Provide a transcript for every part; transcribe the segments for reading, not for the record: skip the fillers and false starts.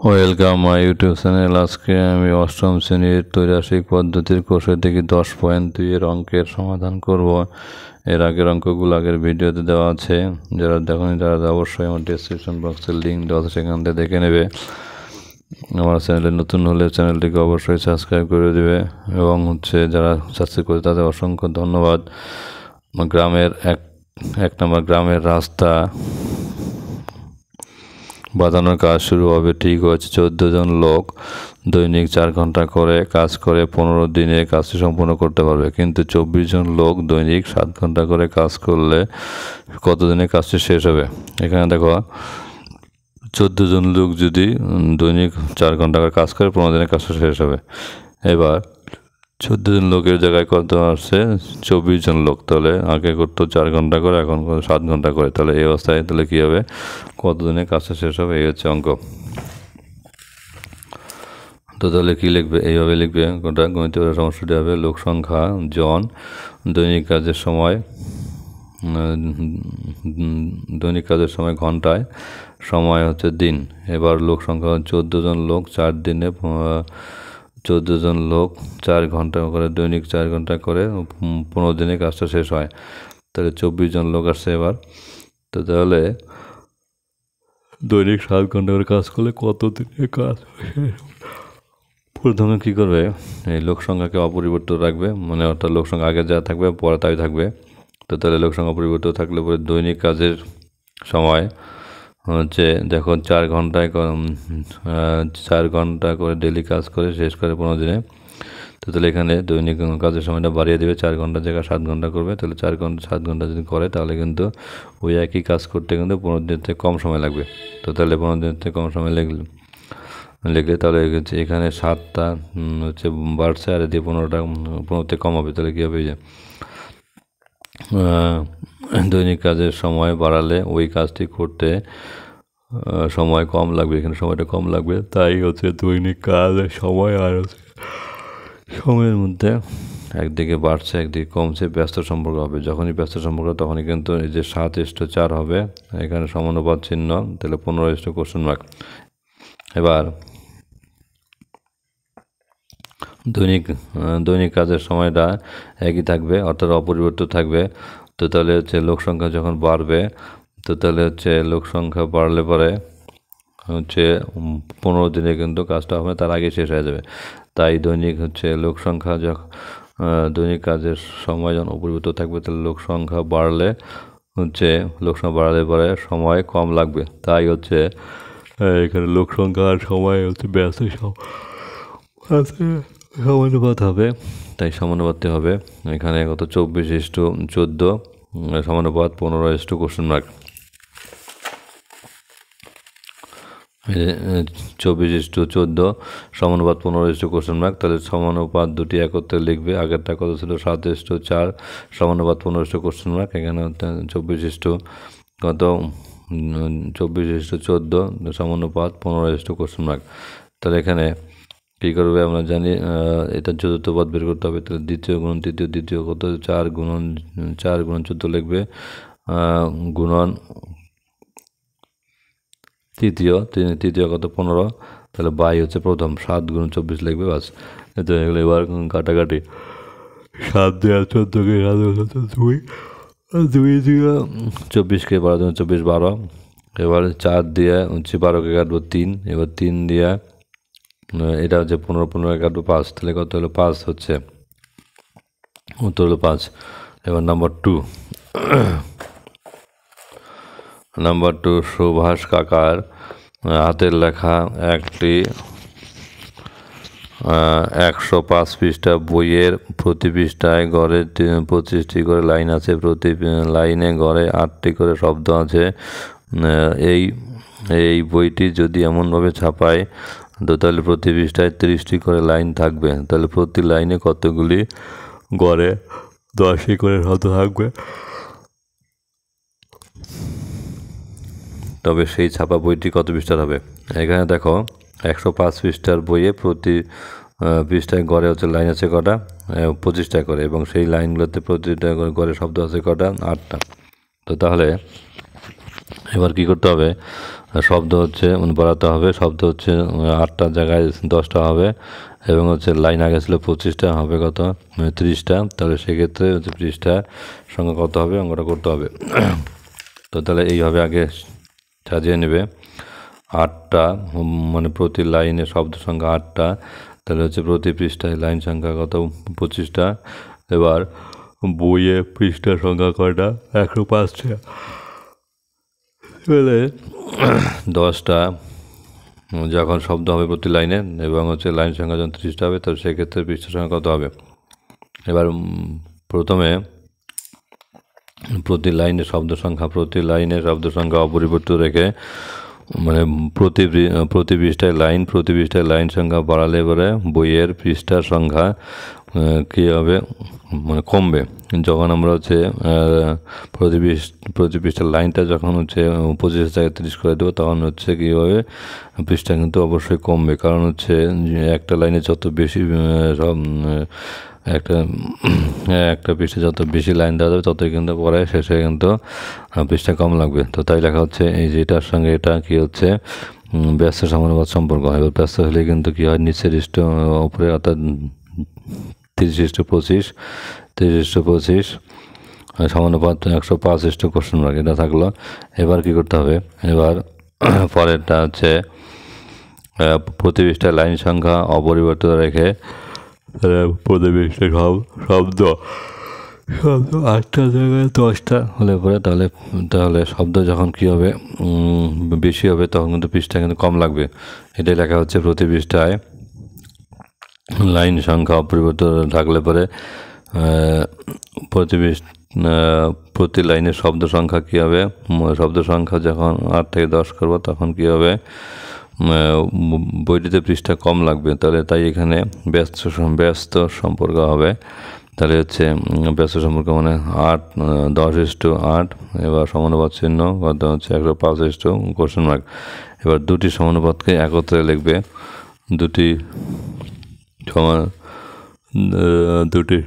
Welcome my YouTube channel. আজকে আমি অষ্টম শ্রেণীর ত্রৈরাশিক পদ্ধতির কোষে থেকে 10.2 এর অঙ্কের সমাধান করব। এর আগের অঙ্কগুলো আগের ভিডিওতে দেওয়া আছে, যারা দেখেনি তারা অবশ্যই আমার ডেসক্রিপশন বক্সের লিঙ্ক দেওয়া আছে, সেখান থেকে দেখে নেবে। আমার চ্যানেলে নতুন হলে চ্যানেলটিকে অবশ্যই সাবস্ক্রাইব করে দেবে এবং যারা সাবস্ক্রাইব করে তাদের অসংখ্য ধন্যবাদ। গ্রামের এক নম্বর গ্রামের রাস্তা বাঁধানোর কাজ শুরু হবে। ঠিক হচ্ছে, 14 জন লোক দৈনিক 4 ঘন্টা করে কাজ করে 15 দিনে কাজটি সম্পূর্ণ করতে পারবে, কিন্তু 24 জন লোক দৈনিক 7 ঘন্টা করে কাজ করলে কত দিনে কাজটি শেষ হবে? এখানে দেখো, 14 জন লোক যদি দৈনিক 4 ঘন্টা করে কাজ করে 15 দিনে কাজটা শেষ হবে। এবার 14 জন লোকের জায়গায় কত আসছে? 24 জন লোক। তাহলে আগে করতো 4 ঘন্টা করে, এখন 7 ঘন্টা করে। তাহলে এই অবস্থায় তাহলে কী হবে, কতদিনে কাজটা শেষ হবে? এই হচ্ছে অঙ্ক। তো তাহলে কী লিখবে? এইভাবে লিখবে। কোনটা গণিতের সমস্যাটি হবে লোক সংখ্যা জন, দৈনিক কাজের সময় ঘন্টায়, সময় হচ্ছে দিন। এবার লোক সংখ্যা 14 জন লোক 4 দিনে 14 জন লোক 4 ঘন্টা করে দৈনিক 4 ঘন্টা করে 15 দিনে কাজটা শেষ হয়। তাহলে 24 জন লোক আসছে এবার। তো তাহলে দৈনিক 7 ঘন্টা করে কাজ করলে কত দিনে কাজ শেষ? প্রথমে কী করবে, এই লোক সংখ্যাকে অপরিবর্তিত রাখবে, মানে অর্থাৎ লোক সংখ্যা আগে যা থাকবে পরে তাই থাকবে। তো তাহলে লোক সংখ্যা অপরিবর্তিত থাকলে পরে দৈনিক কাজের সময় দেখো 4 ঘন্টায় 4 ঘন্টা করে ডেলি কাজ করে শেষ করে 15 দিনে। তো তাহলে এখানে দৈনিক কাজের সময়টা বাড়িয়ে দেবে, 4 ঘন্টা জায়গায় 7 ঘন্টা করবে। তাহলে 7 ঘন্টা যদি করে তাহলে কিন্তু ওই একই কাজ করতে কিন্তু 15 দিনের থেকে কম সময় লাগবে। তো তাহলে 15 দিনের থেকে কম সময় লিখলে তাহলে এখানে 7টা বাড়ছে, আর দিয়ে 15তে কম হবে। তাহলে কী হবে, যে দৈনিক কাজের সময় বাড়ালে ওই কাজটি করতে সময় কম লাগবে, এখানে সময়টা কম লাগবে। তাই দৈনিক কাজের সময় আর সময়ের মধ্যে একদিকে বাড়ছে একদিকে কমছে, ব্যস্ত সম্পর্ক হবে। যখনই ব্যস্ত সম্পর্ক তখনই কিন্তু এই যে 7:4 হবে, এখানে সমানুপাত চিহ্ন, তাহলে 15:? এবার দৈনিক কাজের সময়টা একই থাকবে, অর্থাৎ অপরিবর্তিত থাকবে। তো তাহলে লোক সংখ্যা যখন বাড়বে, তো তাহলে লোক সংখ্যা বাড়লে পরে 15 দিনে কিন্তু কাজটা হবে, তার আগে শেষ হয়ে যাবে। তাই দৈনিক লোক সংখ্যা দৈনিক কাজের সময় যখন অপরিবর্তিত থাকবে, তাহলে লোক সংখ্যা বাড়লে পরে সময় কম লাগবে। তাই এখানে লোক সংখ্যা আর সময় ব্যস্ত সমানুপাত হবে, তাই সমানুপাতে হবে। এখানে 24:14 সমানুপাত 15:? 24:14 সমানুপাত 15:? তাহলে সমানুপাত দুটি একত্রে লিখবে। আগেরটা কত ছিল? 7:4 সমানুপাত 15:? এখানে 24:14 সমানুপাত 15:? তাহলে এখানে কী করবে, আমরা জানি এটা চতুর্থ পদ বের করতে হবে। তাহলে দ্বিতীয় গুণন তৃতীয়, দ্বিতীয় কত? 4 গুণন 14 লিখবে, গুণন তৃতীয় কত? 15। তাহলে বাই প্রথম, 7 গুণন 24 লিখবে, বাস। এগুলো এবার কাটাকাটি, 7 দিয়ে 14কে 2 দিয়ে 24কে 12 24 12। এবার 4 দিয়ে 12কে কাটবো 3। এবার 3 দিয়ে এটা 15 কাটবো 5। তাহলে কত হলো? 5 উত্তর হলো 5। এবার নাম্বার 2 সুভাষ কাকার হাতের লেখা একটি 105 পৃষ্ঠা বইয়ের প্রতি পৃষ্ঠায় গড়ে 25টি করে লাইন আছে, প্রতি লাইনে গড়ে 8টি করে শব্দ আছে। এই বইটি যদি এমনভাবে ছাপায় তো তাহলে প্রতি পৃষ্ঠায় 30টি করে লাইন থাকবে। তাহলে প্রতি লাইনে কতগুলি গড়ে 10টি করে শব্দ থাকবে? তবে সেই ছাপা বইটি কত পৃষ্ঠার হবে? এখানে দেখো, 105 পৃষ্ঠার বইয়ে প্রতি পৃষ্ঠায় গড়ে লাইন আছে কটা? 25টা করে, এবং সেই লাইনগুলোতে প্রতিটা গড়ে শব্দ আছে কটা? 8টা। তো তাহলে এবার কি করতে হবে, শব্দ হচ্ছে বাড়াতে হবে, শব্দ হচ্ছে 8টার জায়গায় 10টা হবে, এবং হচ্ছে লাইন আগে ছিল 25টা, হবে কত 30টা। তাহলে সেক্ষেত্রে হচ্ছে পৃষ্ঠার সংখ্যা কত হবে অঙ্কটা করতে হবে। তো তাহলে এইভাবে আগে সাজিয়ে নেবে। 8টা মানে প্রতি লাইনে শব্দ সংখ্যা 8টা, তাহলে হচ্ছে প্রতি পৃষ্ঠায় লাইন সংখ্যা কত 25টা। এবার বইয়ে পৃষ্ঠার সংখ্যা কয়টা 105টা, তাহলে 10টা যখন শব্দ হবে প্রতি লাইনে এবং হচ্ছে লাইন সংখ্যা যখন 30টা হবে, তাহলে সেক্ষেত্রে পৃষ্ঠার সংখ্যা কত হবে। এবার প্রথমে প্রতি লাইনে শব্দ সংখ্যা অপরিবর্তিত রেখে, মানে প্রতি পৃষ্ঠায় লাইন সংখ্যা বাড়ালে এবারে বইয়ের পৃষ্ঠার সংখ্যা কী হবে, মানে কমবে। যখন আমরা হচ্ছে প্রতি পৃষ্ঠার লাইনটা যখন হচ্ছে 25 জায়গায় 30 করে দেবো, তখন হচ্ছে কী হবে, পৃষ্ঠা কিন্তু অবশ্যই কমবে। কারণ হচ্ছে একটা লাইনে যত বেশি একটা পৃষ্ঠা যত বেশি লাইন দেওয়া যাবে, ততই কিন্তু পরে শেষে কিন্তু পৃষ্ঠা কম লাগবে। তো তাই লেখা হচ্ছে এই যে এটার সঙ্গে এটা কি হচ্ছে, ব্যস্ত সমানুপাত সম্পর্ক হয়। এবার ব্যস্ত হলে কিন্তু কী হয়, নিচের উপরে অর্থাৎ 30:25 সমানুপাত 105:, এটা থাকলো। এবার কি করতে হবে, এবার পরেরটা হচ্ছে প্রতি পৃষ্ঠায় লাইন সংখ্যা অপরিবর্তিত রেখে প্রতি পৃষ্ঠায় শব্দ 8টা জায়গায় 10টা হলে পরে তাহলে শব্দ যখন কী হবে বেশি হবে, তখন কিন্তু পৃষ্ঠা কিন্তু কম লাগবে। এটাই লেখা হচ্ছে প্রতি পৃষ্ঠায় লাইন সংখ্যা অপরিবর্তিত থাকলে পরে প্রতি লাইনের শব্দ সংখ্যা কী হবে, শব্দ সংখ্যা যখন 8 থেকে 10 করবো, তখন কী হবে, বইটিতে পৃষ্ঠা কম লাগবে। তাহলে তাই এখানে ব্যস্ত সম্পর্ক হবে। তাহলে হচ্ছে ব্যস্ত সম্পর্ক মানে 10:8। এবার সমানুপাত চিহ্ন কত হচ্ছে 105:, এবার দুটি সমানুপাতকে একত্রে লিখবে, দুটি সমানুপাতকে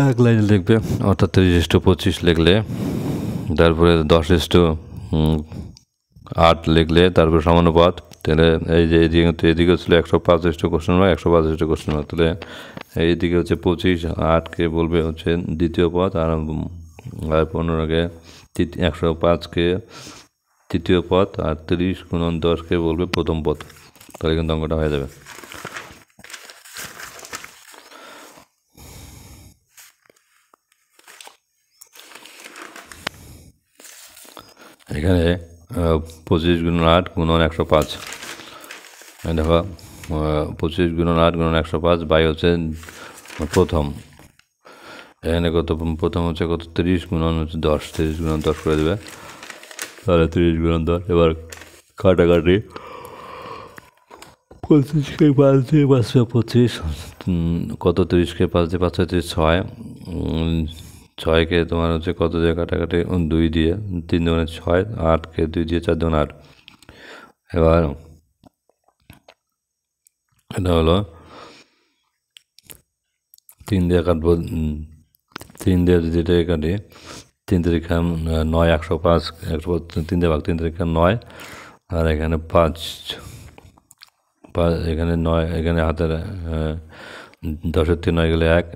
এক লাইনে লিখবে, অর্থাৎ 30:25 লিখলে, তারপরে 10:8 লিখলে, তারপরে সমানুপাত। তাহলে এই যে এদিকে ছিল 105:, তাহলে এইদিকে হচ্ছে 25, 8কে বলবে হচ্ছে দ্বিতীয় পদ, আর 15কে 105কে তৃতীয় পদ, আর 30×10কে বলবে প্রথম পদ। তাহলে কিন্তু অঙ্কটা হয়ে যাবে। এখানে 25×8 × 105, দেখো 25×8 × 105 বাই হচ্ছে প্রথম। এখানে প্রথম হচ্ছে কত 30×10, 30×10 করে দেবে, তাহলে 30×10। এবার কাটাকাটি 25কে 5 দিয়ে 525, কত 30কে 5 দিয়ে 536, 6কে তোমার হচ্ছে কত দিয়ে কাটাকাটি 2 দিয়ে, 3 2 6, 8কে 2 দিয়ে 4 2 8। এবার এটা হলো 3 দিয়ে কাটবো, 3 দিয়ে যেটা কাটি, 3 তারিখে 9, 105, 3 দিয়ে ভাগ, 3 তারিখে 9, আর এখানে 5, এখানে 9, এখানে হাতের 10-এর 3 9 গেলে 1,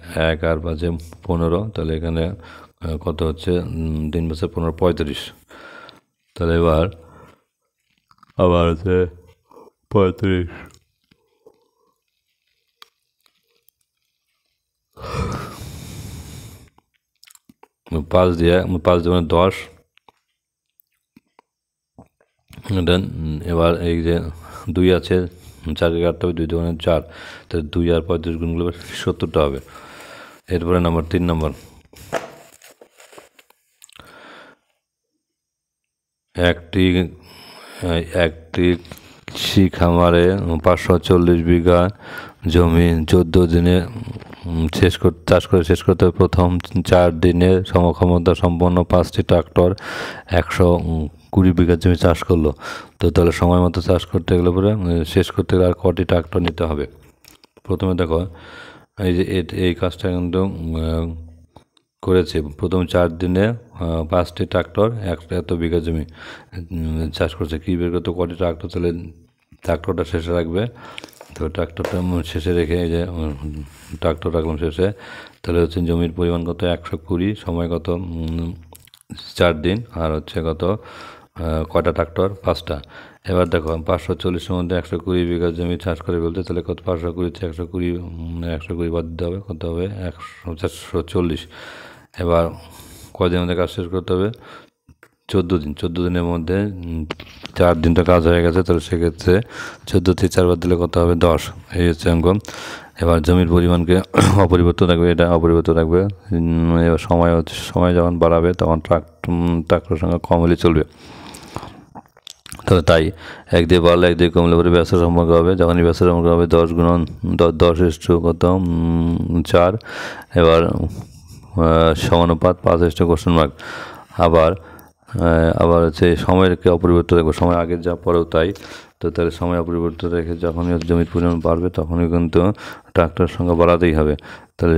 আর 5 15, তাহলে এখানে কত হচ্ছে 3 5 15 35। তাহলে এবার আবার হচ্ছে 35, 5 দিয়ে 10। এবার এই যে 2 আছে, 4কে কাটতে হবে, 2 2 4, তাহলে 2 আর 35 গুণগুলো 70টা হবে। এরপরে 3 নম্বর, একটি কৃষি খামারে 540 বিঘা জমি 14 দিনে চাষ করে শেষ করতে হবে। প্রথম 4 দিনে সমক্ষমতা সম্পন্ন 5টি ট্রাক্টর 120 বিঘা জমি চাষ করলো। তো তাহলে সময় মতো চাষ করতে গেলে পরে শেষ করতে গেলে আর কটি ট্রাক্টর নিতে হবে। প্রথমে দেখো এই যে এই কাজটা কিন্তু করেছে। প্রথম 4 দিনে 5টি ট্রাক্টর এত বিঘা জমি চাষ করছে। কী বের করতে কটি ট্রাক্টর, তাহলে ট্রাক্টরটা শেষে রাখবে। তো ট্রাক্টরটা শেষে রেখে এই যে ট্রাক্টর রাখলাম শেষে, তাহলে হচ্ছে জমির পরিমাণ কত 120, সময় কত 4 দিন, আর হচ্ছে কত কয়টা ট্রাক্টর 5টা। এবার দেখো 540-এর মধ্যে 120 বিঘা জমি চাষ করে বলতে, তাহলে কত 520 120 বাদ দিতে হবে, কত হবে 440। এবার কয়দিনের মধ্যে কাজ শেষ করতে হবে 14 দিন। 14 দিনের মধ্যে 4 দিনটা কাজ হয়ে গেছে, তাহলে সেক্ষেত্রে 14 থেকে 4 বাদ দিলে কত হবে 10। এই হচ্ছে অঙ্ক। এবার জমির পরিমাণকে অপরিবর্তিত রাখবে, এটা অপরিবর্তিত রাখবে। এবার সময় যখন বাড়াবে তখন ট্রাক্টরের সঙ্গে কম হলে চলবে। তাহলে তাই 1 দিয়ে বাড়লে 1 দিয়ে কমলে পরে ব্যস্ত সম্পর্ক হবে। যখনই ব্যস্ত সম্পর্ক হবে 10 গুণন 10 কত 4। এবার সমানুপাত 5 কোশ্চেন মার্ক। আবার হচ্ছে সময়কে অপরিবর্তিত রাখবো, সময় আগের যা পরেও তাই। তো তাহলে সময় অপরিবর্তিত রেখে যখনই জমির পরিমাণ বাড়বে তখনই কিন্তু ট্রাক্টরের সঙ্গে বাড়াতেই হবে। তাহলে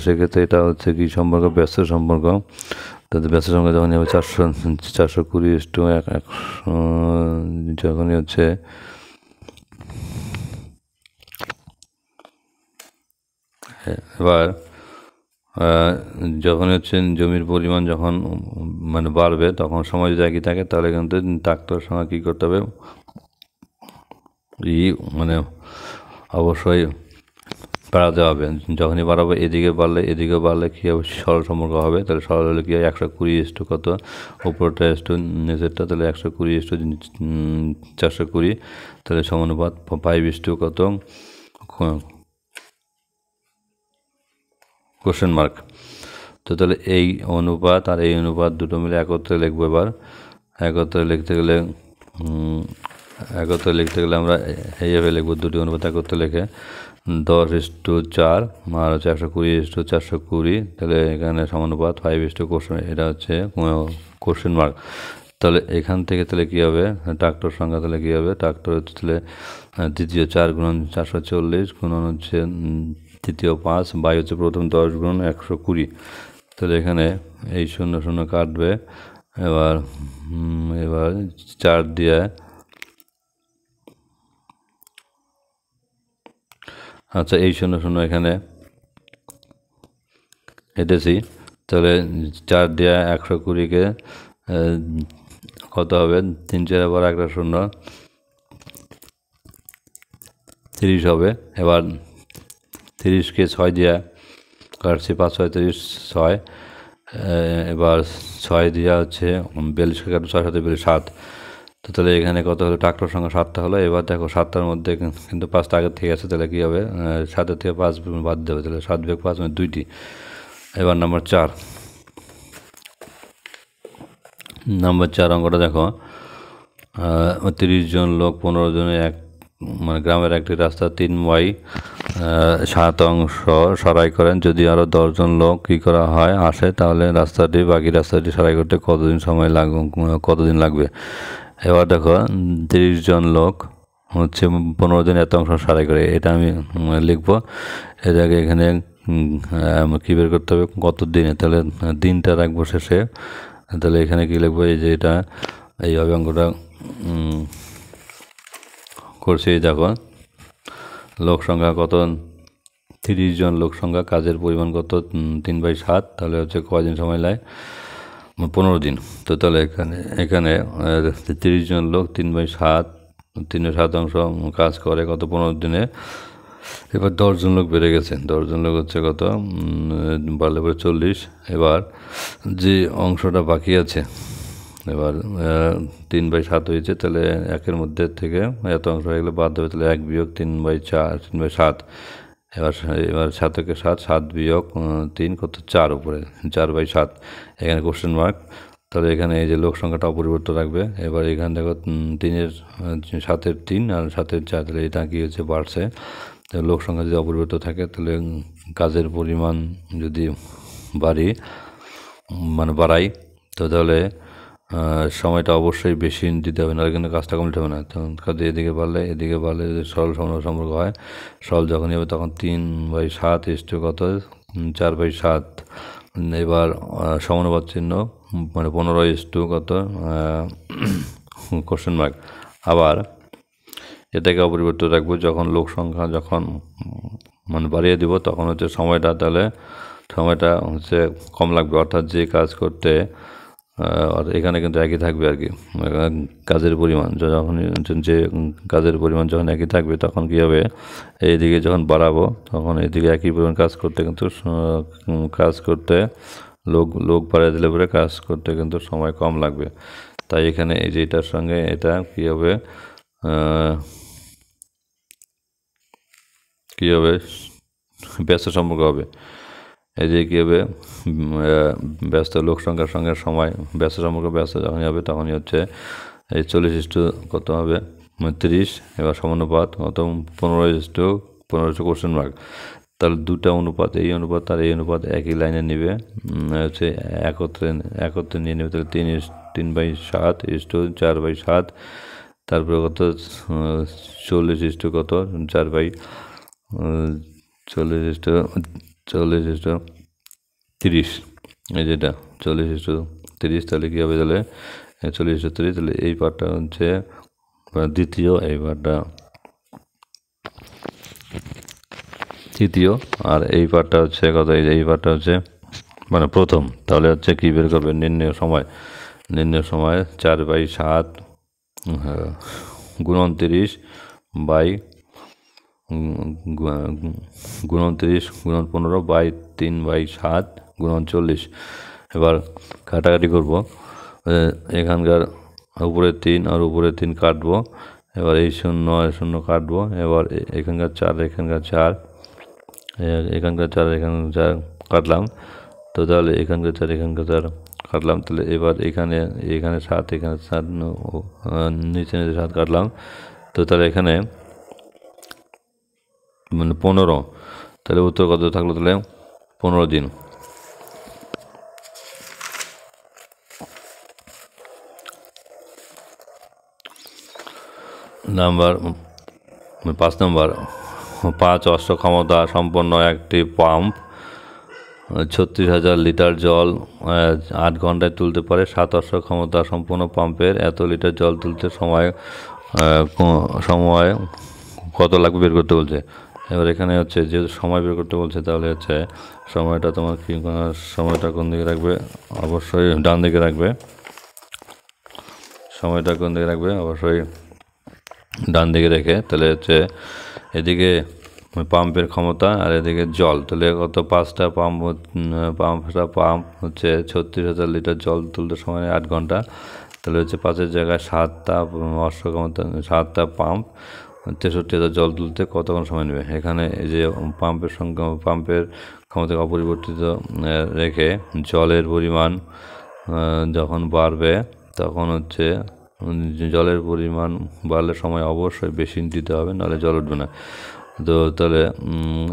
সেক্ষেত্রে এটা হচ্ছে কি সম্পর্ক, ব্যস্ত সম্পর্ক। তাদের ব্যস্ত সম্পর্ক যখনই হবে 420:100, যখনই হচ্ছে এবার যখন হচ্ছে জমির পরিমাণ যখন মানে বাড়বে তখন সময় যদি একই থাকে, তাহলে কিন্তু ট্রাক্টরের সঙ্গে কী করতে হবে মানে অবশ্যই বাড়াতে হবে। যখনই বাড়াবো এদিকে বাড়লে কী হবে সরল সম্পর্ক হবে। তাহলে সরল হলে কী হয় 120 কত উপরটা নিচেরটা, তাহলে 120:420, তাহলে সমানুপাত 5 কত কোশ্চেন মার্ক। তো তাহলে এই অনুপাত আর এই অনুপাত দুটো মিলে একত্রে লিখবো। এবার একত্রে লিখতে গেলে আমরা এইভাবে লিখবো, দুটি অনুপাত একত্রে লিখে 10:4 আর হচ্ছে 120:420, তাহলে এখানে সমানুপাত 5 কোশ্চেন, এটা হচ্ছে কোশ্চেন মার্ক। তাহলে এখান থেকে তাহলে কী হবে ট্রাক্টর সংখ্যা, তাহলে কী হবে ট্রাক্টর হচ্ছে তাহলে দ্বিতীয় 4 গুণন 440 গুণন হচ্ছে তৃতীয় 5 বাই হচ্ছে প্রথম 10 গুণন 120। তাহলে এখানে এই 0 কাটবে। এবার 4 দিয়ে আচ্ছা এই 0 এখানে এটেছি। তাহলে 4 দিয়ে 120-কে কত হবে 3 4 আবার 1 0 30 হবে। এবার 30-কে 6 দিয়ে কাটছি, 5 6 30 6। এবার 6 দিয়ে হচ্ছে 42 কাটবে, 6 7 7। তো তাহলে এখানে কত হলো ট্রাক্টর সংখ্যা 7টা হলো। এবার দেখো 7টার মধ্যে কিন্তু 5টা আগের থেকে আছে, তাহলে কী হবে 7-এর থেকে 5 বাদ দেবে, তাহলে 7 বিয়োগ 5 মানে 2টি। এবার নাম্বার 4 অঙ্কটা দেখো 30 জন লোক 15 জনে মানে গ্রামের একটি রাস্তা 3/7 অংশ সারাই করেন। যদি আরও 10 জন লোক কী করা হয় আসে, তাহলে বাকি রাস্তাটি সারাই করতে কতদিন লাগবে। এবার দেখো 30 জন লোক হচ্ছে 15 জন এত অংশ সারাই করে, এটা আমি লিখবো। এটাকে এখানে কী বের করতে হবে কত দিনে, তাহলে দিনটা রাখবো শেষে। তাহলে এখানে কী লিখবো, এই যে এটা এইভাবে অঙ্কটা করছি। দেখো লোক সংখ্যা কত 30 জন লোক সংখ্যা, কাজের পরিমাণ কত 3/7, তাহলে হচ্ছে কয়দিন সময় লাগে 15 দিন। তো তাহলে এখানে 30 জন লোক 3/7 অংশ কাজ করে কত 15 দিনে। এবার 10 জন লোক বেড়ে গেছে, 10 জন লোক হচ্ছে কত বাড়লে পরে 40। এবার যে অংশটা বাকি আছে, এবার 3/7 হয়েছে, তাহলে 1-এর মধ্যে থেকে এত অংশ হয়ে গেলে বাদ দেবে, তাহলে 1 বিয়োগ 3/7। এবার 7-কে 7 বিয়োগ 3 কত 4 উপরে 4/7, এখানে কোশ্চেন মার্ক। তাহলে এখানে এই যে লোক সংখ্যাটা অপরিবর্তিত রাখবে। এবার এখানে দেখো 7-এর 3 আর 7-এর 4, তাহলে এটা কী হচ্ছে বাড়ছে। লোক সংখ্যা যদি অপরিবর্তিত থাকে, তাহলে কাজের পরিমাণ যদি বাড়াই, তো তাহলে সময়টা অবশ্যই বেশি দিতে হবে, না কিন্তু কাজটা কমপ্লিট হবে না। তখন কাজে এদিকে বাড়লে সরল সম্পর্ক হয়। সরল যখনই হবে তখন 3/7 কত 4/7 এবার সমানুপাত চিহ্ন মানে 15 কত কোশ্চেন মার্ক। আবার এটাকে অপরিবর্তিত রাখবো, যখন লোক সংখ্যা যখন মানে বাড়িয়ে দিব তখন হচ্ছে সময়টা, তাহলে সময়টা হচ্ছে কম লাগবে, অর্থাৎ যে কাজ করতে এখানে কিন্তু একই থাকবে আর কি কাজের পরিমাণ, যখন যে কাজের পরিমাণ যখন একই থাকবে তখন কী হবে, এইদিকে যখন বাড়াবো তখন এইদিকে একই পরিমাণ কাজ করতে কিন্তু কাজ করতে লোক বাড়িয়ে দিলে পরে কাজ করতে কিন্তু সময় কম লাগবে। তাই এখানে এই যে এটার সঙ্গে এটা কী হবে, কী হবে ব্যস্ত সম্পর্ক হবে। এই যে কী হবে ব্যস্ত লোক সংখ্যার সঙ্গে সময় ব্যস্ত সম্পর্ক, ব্যস্ত যখনই হবে তখনই হচ্ছে এই 40 কত হবে 30। এবার সমানুপাত কত 15 কোশ্চেন মার্ক। তাহলে দুটা অনুপাত, এই অনুপাত আর এই অনুপাত একই লাইনে নেবে, হচ্ছে একত্রে নিয়ে নেবে। তাহলে 3/7 4/7, তারপরে কত 40 কত 4/40 এই যেটা 40:30। তাহলে কী হবে, তাহলে 40:30। তাহলে এই পার্টটা হচ্ছে দ্বিতীয়, এই পার্টটা তৃতীয়, আর এই পার্টটা হচ্ছে কত, এই পার্টটা হচ্ছে মানে প্রথম। তাহলে হচ্ছে কী বের করবে, নির্ণয় সময় 4/7 গুণন 30 বাই গুণন 30 গুণন 15 বাই 3/7 গুণন 40। এবার কাটাকাটি করব, এখানকার উপরে 3 আর উপরে 3 কাটবো, এবার এই 0 কাটবো, এবার এখানকার 4 এখানকার 4 কাটলাম। তো তাহলে এখানকার 4 এখানকার 4 কাটলাম। তাহলে এবার এখানে 7 এখানে 7 নিচে 7 কাটলাম। তো তাহলে এখানে মানে 15, তাহলে উত্তর কত থাকলো, তাহলে 15 দিন। নাম্বার 5 নম্বর, 5 অশ্ব ক্ষমতা সম্পন্ন একটি পাম্প 36,000 লিটার জল 8 ঘন্টায় তুলতে পারে। 7 অশ্ব ক্ষমতা সম্পন্ন পাম্পের এত লিটার জল তুলতে সময় কত লাগবে বের করতে বলছে। এবার এখানে হচ্ছে যেহেতু সময় বের করতে বলছে, তাহলে হচ্ছে সময়টা তোমার কি, সময়টা কোন দিকে রাখবে, অবশ্যই ডান দিকে রাখবে। সময়টা কোন দিকে রাখবে, অবশ্যই ডান দিকে রেখে, তাহলে হচ্ছে এদিকে পাম্পের ক্ষমতা আর এদিকে জল, তাহলে কত 5টা পাম্প হচ্ছে 36,000 লিটার জল তুলতে সময় 8 ঘন্টা। তাহলে হচ্ছে 5-এর জায়গায় 7টা অশ্ব ক্ষমতা, 7টা পাম্প 63,000 জল তুলতে কতক্ষণ সময় নেবে। এখানে এই যে পাম্পের ক্ষমতা অপরিবর্তিত রেখে জলের পরিমাণ যখন বাড়বে তখন হচ্ছে জলের পরিমাণ বাড়লে সময় অবশ্যই বেশি দিতে হবে, নাহলে জল উঠবে না। তো তাহলে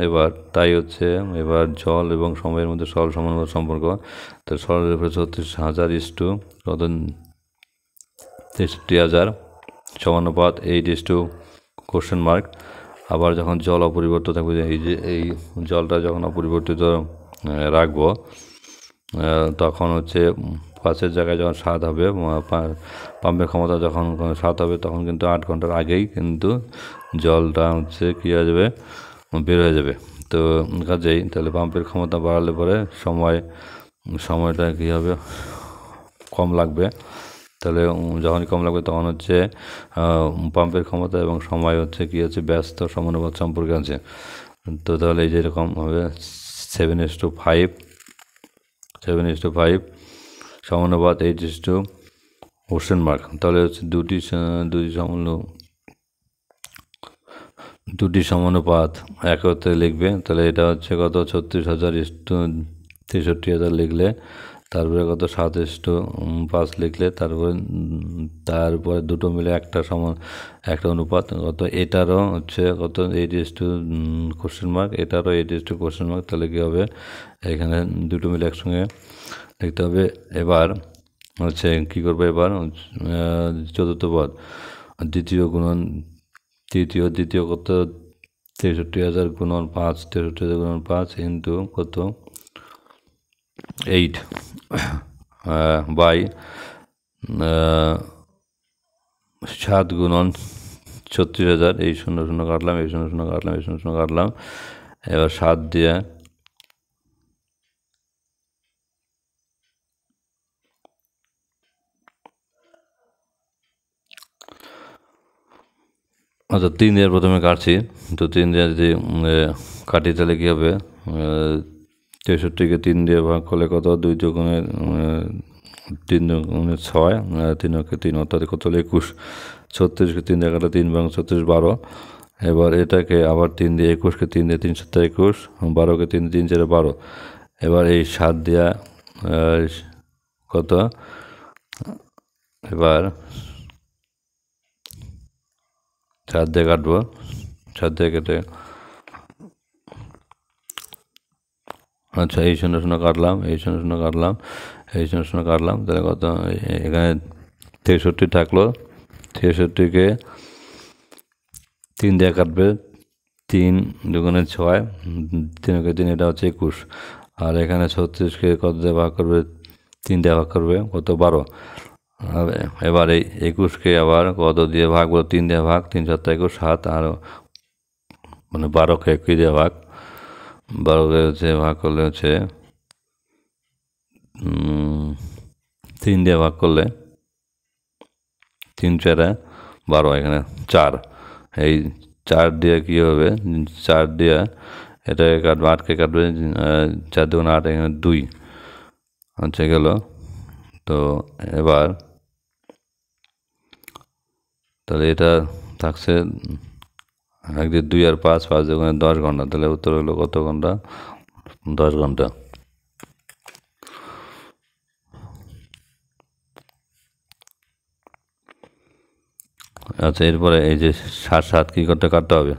এবার তাই হচ্ছে এবার জল এবং সময়ের মধ্যে সরল সমানুপাত সম্পর্ক। তো সরলের উপরে 36,000 কত 63,000 সমানুপাত 8 কোশ্চেন মার্ক। আবার যখন জল অপরিবর্তিত থাকবে, এই যে এই জলটা যখন অপরিবর্তিত রাখবো তখন হচ্ছে 5-এর জায়গায় যখন 7 হবে, পাম্পের ক্ষমতা যখন 7 হবে তখন কিন্তু 8 ঘন্টার আগেই কিন্তু জলটা হচ্ছে কী হয়ে যাবে, বের হয়ে যাবে। তো কাজেই তাহলে পাম্পের ক্ষমতা বাড়ালে পরে সময়টা কী হবে, কম লাগবে। তাহলে যখনই কম লাগবে তখন হচ্ছে পাম্পের ক্ষমতা এবং সময় হচ্ছে কী হচ্ছে ব্যস্ত সমানুপাত সম্পর্কে আছে। তো তাহলে এই যেরকম হবে 7:5 সমানুপাত 8 কোশ্চেন মার্ক। তাহলে হচ্ছে দুটি সমানুপাত একত্রে লিখবে। তাহলে এটা হচ্ছে কত 36,000 63,000 লিখলে, তারপরে কত 7:5 লিখলে, তারপরে দুটো মিলে একটা অনুপাত কত, এটারও হচ্ছে কত 8 কোশ্চেন মার্ক, এটারও 8 কোশ্চেন মার্ক। তাহলে কী হবে, এখানে দুটো মিলে একসঙ্গে লিখতে হবে। এবার হচ্ছে কী করবো, এবার চতুর্থ পদ দ্বিতীয় কত 63,000 গুণন 5 ইন্টু কত 8 বাই 7 গুণন 36,000। এই 0 0 কাটলাম, এই 0 0 কাটলাম, এই 0 0 কাটলাম। এবার 7 দিয়ে আচ্ছা 3 দিয়ে প্রথমে কাটছি। তো 3 দিয়ে যদি কাটি তাহলে কী হবে, 63কে 3 দিয়ে ভাগ করলে কত, 2 দুগুণে 3 দুগুণে 6, 3 3 অর্থাৎ কত হলো 21। 36কে 3 দিয়ে কাটলে 3 ভাগ 36 12। এবার এটাকে আবার 3 দিয়ে, 21কে 3 দিয়ে 3 7 21, 12কে 3 দিয়ে 3 4 12। এবার এই 7 দিয়া কত, এবার 7 দিয়ে কাটবো, 7 দিয়ে কেটে আচ্ছা এই 0 0 কাটলাম, এই 0 0 কাটলাম, এই 0 0 কাটলাম, তাহলে কত, এখানে 63 থাকলো। 63কে 3 দিয়ে কাটবে, 3 দুগুণে 6, 3কে 3, এটা হচ্ছে 21। আর এখানে 36কে কত দিয়ে ভাগ করবে, 3 দিয়ে ভাগ করবে, কত 12। এবার এই 21কে আবার কত দিয়ে ভাগ, 3 দিয়ে ভাগ, 3 7 21 7, আর মানে 12কে 21 দিয়ে ভাগ, 12কে হচ্ছে ভাগ করলে হচ্ছে 3 দিয়ে ভাগ করলে 3 4 12, এখানে 4। এই 4 দিয়ে কী হবে, 4 দিয়ে এটাকে কাটবে, 8কে কাটবে, 4 2 8, এখানে 2 আচ্ছা গেল। তো এবার তাহলে এটা থাকছে 1 দিয়ে 2 আর 5, 5 দুগুণে 10 ঘন্টা। তাহলে উত্তর হলো কত ঘন্টা, 10 ঘন্টা। আচ্ছা এরপরে এই যে 7 7 কী করতে কাটতে হবে,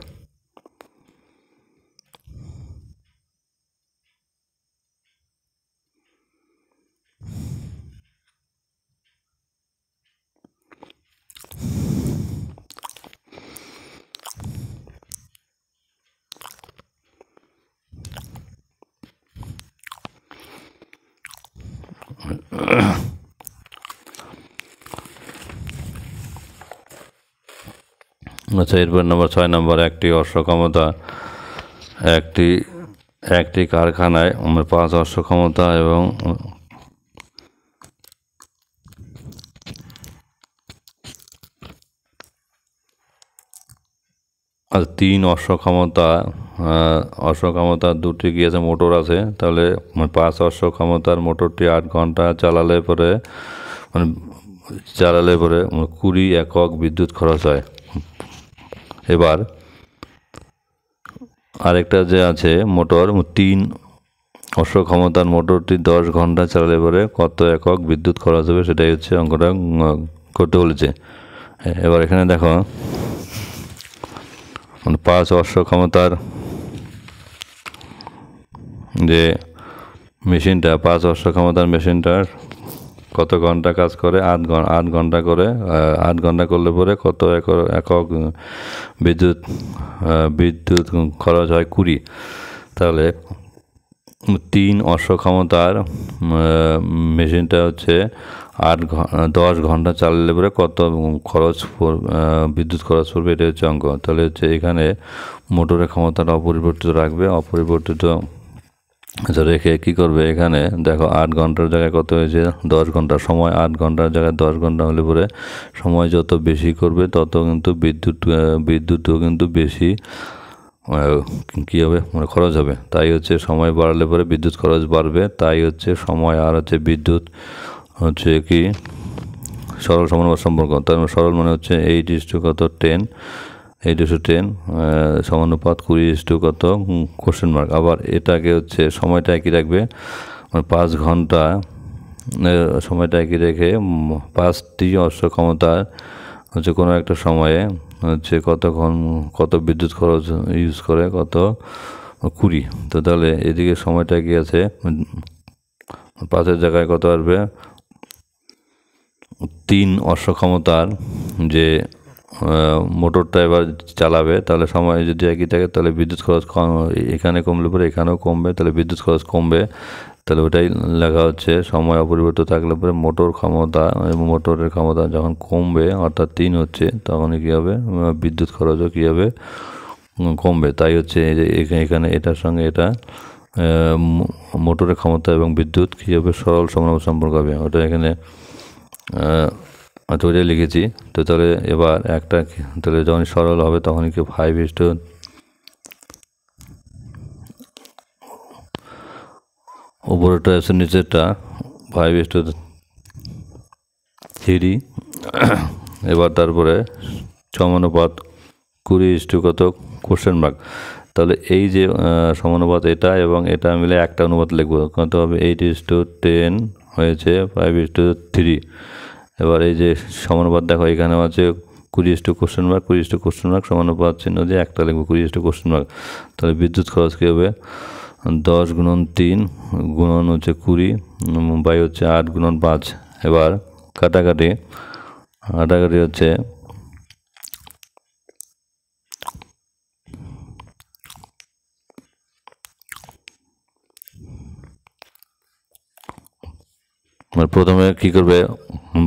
আচ্ছা এরপর নম্বর 6 নম্বর, একটি অশ্বক্ষমতা একটি কারখানায় 5 অশ্বক্ষমতা এবং আর 3 অশ্বক্ষমতার 2টি গিয়েছে মোটর আছে। তাহলে 5 অশ্বক্ষমতার মোটরটি 8 ঘন্টা চালালে পরে 20 একক বিদ্যুৎ খরচ হয়। এবার আরেকটা যে আছে মোটর, 3 অশ্বক্ষমতার মোটরটি 10 ঘন্টা চালালে পরে কত একক বিদ্যুৎ খরচ হবে, সেটাই হচ্ছে অঙ্কটা করতে বলেছে। এবার এখানে দেখো 5 অশ্বক্ষমতার যে মেশিনটা, 5 অশ্বক্ষমতার মেশিনটার কত ঘন্টা কাজ করে, 8 ঘন্টা করে। 8 ঘন্টা করলে পরে কত একক বিদ্যুৎ খরচ হয় 20। তাহলে 3 অশ্বক্ষমতার মেশিনটা হচ্ছে 10 ঘন্টা চালালে পরে কত বিদ্যুৎ খরচ পড়বে, এটা হচ্ছে অঙ্ক। তাহলে হচ্ছে এখানে মোটরের ক্ষমতাটা অপরিবর্তিত রাখবে, অপরিবর্তিত আচ্ছা রেখে কী করবে, এখানে দেখো 8 ঘন্টার জায়গায় কত হয়েছে, 10 ঘন্টা। সময় 8 ঘন্টার জায়গায় 10 ঘন্টা হলে পরে সময় যত বেশি করবে তত কিন্তু বিদ্যুৎও কিন্তু বেশি কী হবে, খরচ হবে। তাই হচ্ছে সময় বাড়ালে পরে বিদ্যুৎ খরচ বাড়বে। তাই হচ্ছে সময় আর হচ্ছে বিদ্যুৎ হচ্ছে কি সরল সমানুপাত সম্পর্ক। তার সরল মানে হচ্ছে 8 কত 10, 8:10 সমানুপাত 20 কত কোশ্চেন মার্ক। আবার এটাকে হচ্ছে সময়টা একই রাখবে, 5 ঘন্টা সময়টা একই রেখে 5টি অশ্বক্ষমতার হচ্ছে কোনো একটা সময়ে হচ্ছে কত বিদ্যুৎ খরচ ইউজ করে, কত 20। তো তাহলে এদিকে সময়টা কি আছে, 5-এর জায়গায় কত আসবে, 3 অশ্বক্ষমতার যে মোটরটা এবার চালাবে, তাহলে সময় যদি একই থাকে তাহলে বিদ্যুৎ খরচ এখানে কমলে পরে এখানেও কমবে, তাহলে বিদ্যুৎ খরচ কমবে। তাহলে ওটাই লেখা হচ্ছে সময় অপরিবর্তিত থাকলে পরে মোটর ক্ষমতা এবং মোটরের ক্ষমতা যখন কমবে অর্থাৎ 3 হচ্ছে, তখনই কী হবে, বিদ্যুৎ খরচও কী হবে, কমবে। তাই হচ্ছে এই যে এখানে এটার সঙ্গে এটা মোটরের ক্ষমতা এবং বিদ্যুৎ কী হবে, সরল সমানুপাতিক সম্পর্ক হবে, ওটা এখানে ওইটাই লিখেছি। তো তাহলে এবার একটা তাহলে যখন সরল হবে তখনই কি 5:, উপরেরটা আছে নিচেরটা 5:3। এবার তারপরে সমানুপাত 20 কত কোশ্চেন মার্ক। তাহলে এই যে সমানুপাত এটা এবং এটা মিলে একটা অনুপাত লিখবো, কত হবে 8:10 হয়েছে 5:3। এবার এই যে সমানুপাত দেখো এখানেও আছে 20 কোশ্চেন মার্ক, 20 কোশ্চেন মার্ক, সমানুপাত চিহ্ন দিয়ে একটা লিখবো 20 কোশ্চেন মার্ক। তাহলে বিদ্যুৎ খরচ কী হবে, 10 × 3 গুণন হচ্ছে 20 বাই হচ্ছে 8 × 5। এবার কাটাকাটি হচ্ছে প্রথমে কী করবে,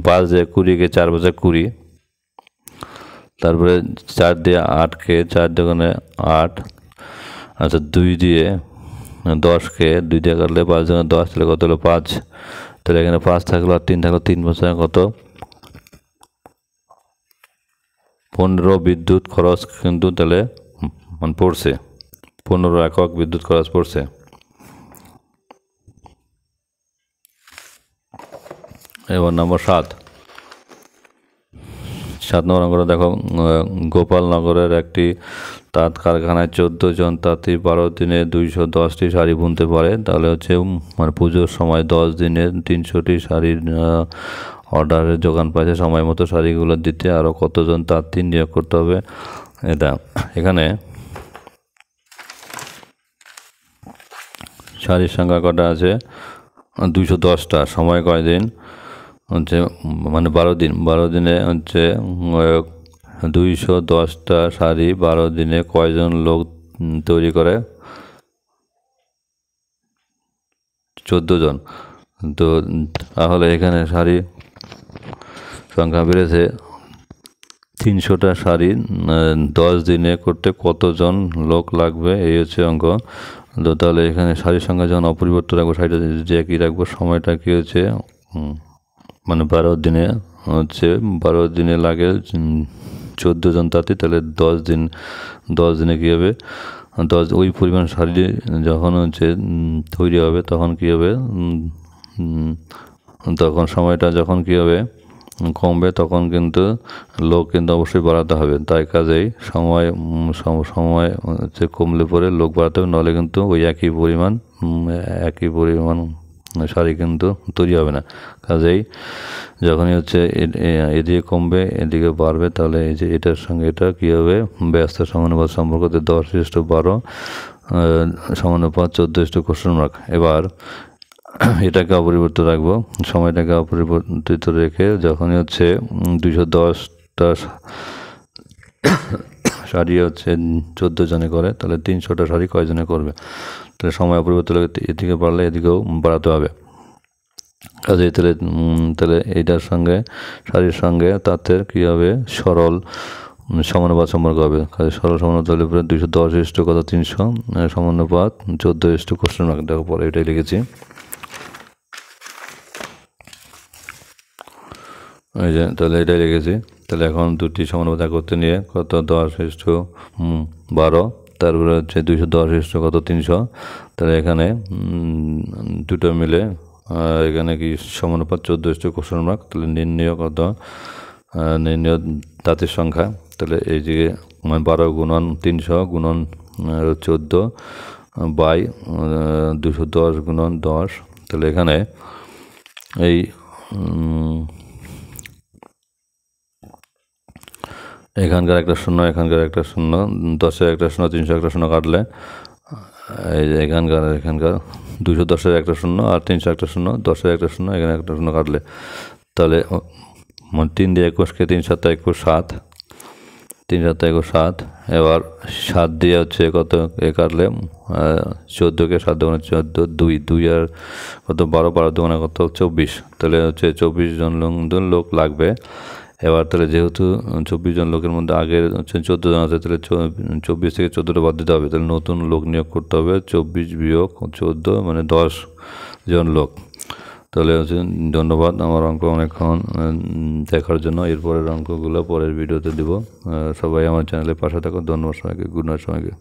5 দিয়ে 20কে 4 × 5 = 20, তারপরে 4 দিয়ে 8কে 4 × 8, আচ্ছা 2 দিয়ে 10কে 2 দিয়ে কাটলে 5 × 10, তাহলে কত হলো 5। তাহলে এখানে 5 থাকলো আর 3 থাকলো, 3 × 5 = কত, 15 বিদ্যুৎ খরচ কিন্তু তাহলে পড়ছে, 15 একক বিদ্যুৎ খরচ পড়ছে। এবার নম্বর 7 নম্বর অঙ্কটা দেখো, গোপালনগরের একটি তাঁত কারখানায় 14 জন তাঁতি 12 দিনে 210টি শাড়ি বুনতে পারে। তাহলে হচ্ছে পুজোর সময় 10 দিনে 300টি শাড়ির অর্ডারের যোগান পাচ্ছে, সময় মতো শাড়িগুলো দিতে আরও কতজন তাঁতি নিয়োগ করতে হবে। এটা এখানে শাড়ির সংখ্যা কটা আছে, 210টা, সময় কয়দিন হচ্ছে 12 দিন, 12 দিনে হচ্ছে 210টা শাড়ি 12 দিনে কয়জন লোক তৈরি করে, 14 জন। তো তাহলে এখানে শাড়ি সংখ্যা বেড়েছে, 300টা শাড়ি 10 দিনে করতে কতজন লোক লাগবে, এই হচ্ছে অঙ্ক। তো তাহলে এখানে শাড়ির সংখ্যা যখন অপরিবর্তিত রাখবো, শাড়িটা যে একই রাখবো, সময়টা কী হচ্ছে 12 দিনে হচ্ছে 12 দিনে লাগে 14 জন তাঁতি, তাহলে 10 দিনে কী হবে, 10 ওই পরিমাণ শাড়ি যখন হচ্ছে তৈরি হবে তখন কী হবে, তখন সময়টা যখন কী হবে কমবে, তখন কিন্তু লোক কিন্তু অবশ্যই বাড়াতে হবে। তাই কাজেই সময় হচ্ছে কমলে পরে লোক বাড়াতে হবে, নাহলে কিন্তু ওই একই পরিমাণ শাড়ি কিন্তু তৈরি হবে না। কাজেই যখনই হচ্ছে এদিকে কমবে এদিকে বাড়বে, তাহলে এই যে এটার সঙ্গে এটা কী হবে, ব্যস্ত সমানুপাত সম্পর্ক, 10:12 সমানুপাত 14 কোশ্চেন মার্ক। এবার এটাকে অপরিবর্তিত রাখবো, সময়টাকে অপরিবর্তিত রেখে যখনই হচ্ছে 210টা শাড়ি হচ্ছে 14 জনে করে, তাহলে 300টা শাড়ি কয়জনে করবে, তাহলে সময় অপরিবর্তিত এদিকে বাড়লে এদিকেও বাড়াতে হবে। কাজে তাহলে এইটার সঙ্গে শাড়ির সঙ্গে তাঁতের কী হবে, সরল সমানুপাত সম্পর্ক হবে। কাজে সরল সমানুপাত হলে পরে 210 কত 300 সমানুপাত 14 কোশ্চেন মার্ক। দেখো পরে এটাই লিখেছি, এই যে তাহলে এটাই লিখেছি। তাহলে এখন দুটি সমানুপাত করতে নিয়ে কত 10:12, তারপরে হচ্ছে 210 কত 300, তাহলে এখানে দুটো মিলে এখানে কি সমানুপাত 14 কোশ্চেন মার্ক। তাহলে নির্ণয় কত, নির্ণয় তাঁতের সংখ্যা, তাহলে এই যে 12 × 300 গুণন 14 বাই 210 × 10, তাহলে এখানে এই এখানকার একটা শূন্য, এখানকার একটা শূন্য, 10-এর একটা শূন্য, 300 একটা শূন্য কাটলে এই যে এখানকার 210-এর একটা শূন্য আর 300 একটা শূন্য, 10-এর একটা শূন্য, এখানে একটা শূন্য কাটলে তাহলে 3 দিয়ে 21কে 3 × 7 = 21, 3 7 এগো 7। এবার 7 দিয়ে হচ্ছে কত এ কাটলে 14কে 7 দুগুণে 14, 2 2 আর কত 12, 12 দুগুণে কত 24। তাহলে হচ্ছে 24 জন লোক লাগবে। এবার তাহলে যেহেতু 24 জন লোকের মধ্যে আগের হচ্ছে 14 জন আছে, তাহলে 24 থেকে 14টা বাদ দিতে হবে। তাহলে নতুন লোক নিয়োগ করতে হবে 24 বিয়োগ 14 মানে 10 জন লোক। তাহলে হচ্ছে ধন্যবাদ আমার অঙ্ক অনেকক্ষণ দেখার জন্য। এরপরের অঙ্কগুলো পরের ভিডিওতে দিব। সবাই আমার চ্যানেলে পাশে থাকুন। ধন্যবাদ সবাইকে। গুড নাইট সবাইকে।